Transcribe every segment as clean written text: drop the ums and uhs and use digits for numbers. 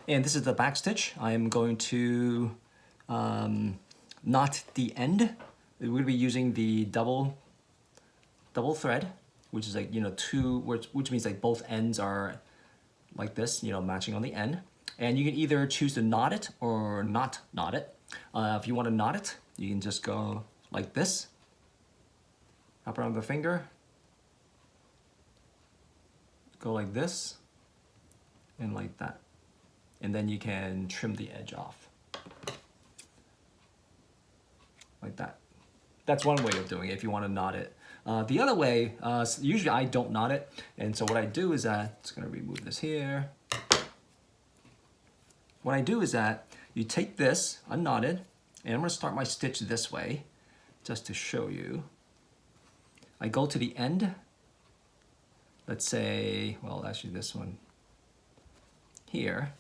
And this is the back stitch. I'm going to knot the end. We're going to be using the double thread, which is like, two, which means like both ends are like this, matching on the end. And you can either choose to knot it or not knot it. If you want to knot it, you can just go like this, wrap around the finger, go like this, and like that. And then you can trim the edge off. Like that. That's one way of doing it if you want to knot it. The other way, usually I don't knot it, and so what I do is that, just gonna remove this here. What I do is that you take this unknotted, and I'm gonna start my stitch this way, just to show you. I go to the end, let's say, well actually this one here,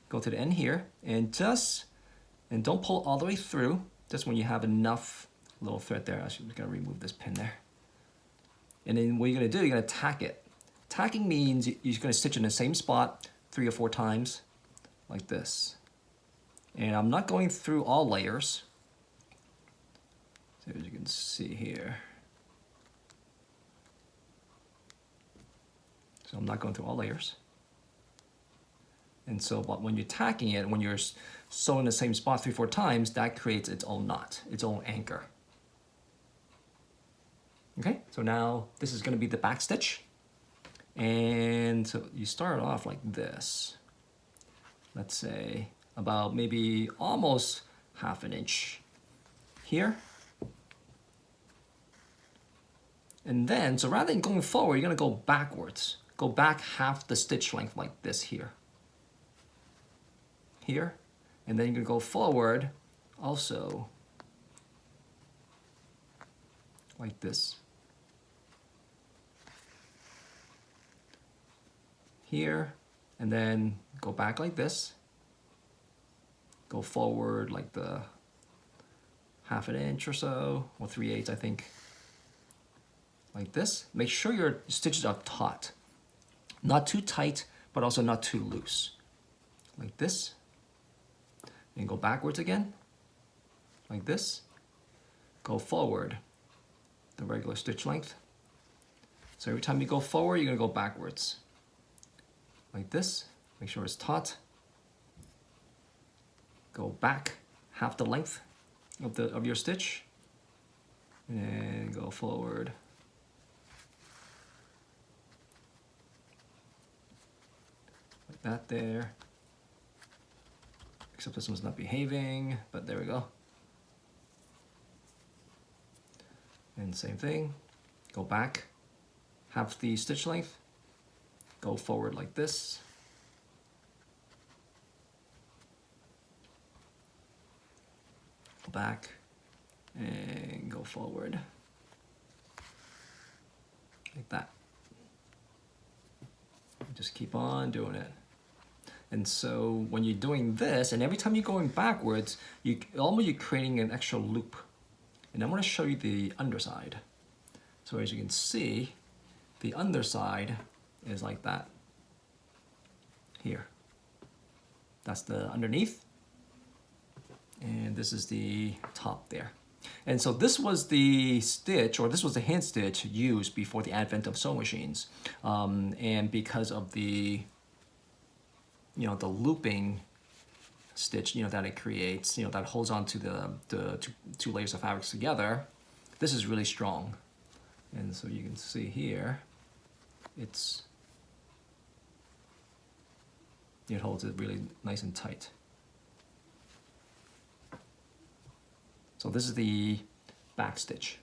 go to the end here, and don't pull all the way through, just when you have enough little thread there. Actually, I'm just gonna remove this pin there. And then what you're gonna do, you're gonna tack it. Tacking means you're gonna stitch in the same spot 3 or 4 times, like this. And I'm not going through all layers. So as you can see here. So I'm not going through all layers. And so but when you're tacking it, when you're sewing the same spot 3 or 4 times, that creates its own knot, its own anchor. Okay, so now this is going to be the back stitch. And so you start off like this. Let's say about maybe almost ½ an inch here. And then, so rather than going forward, you're going to go backwards. Go back half the stitch length like this here. Here. And then you're going to go forward also like this. Here, and then go back like this, go forward like the ½ an inch or so, or 3/8 I think, like this. Make sure your stitches are taut, not too tight, but also not too loose, like this. And go backwards again, like this. Go forward, the regular stitch length. So every time you go forward, you're gonna go backwards. Like this, make sure it's taut. Go back half the length of your stitch, and go forward. Like that there. Except this one's not behaving, but there we go. And same thing, go back half the stitch length. Go forward like this. Go back and go forward. Like that. Just keep on doing it. And so when you're doing this, and every time you're going backwards, you're creating an extra loop. And I'm going to show you the underside. So as you can see, the underside is like that here. That's the underneath, and this is the top there. And so this was the stitch, or this was the hand stitch used before the advent of sewing machines, and because of the the looping stitch that it creates, that holds on to the two layers of fabrics together, this is really strong. And so you can see here, it holds it really nice and tight. So this is the back stitch.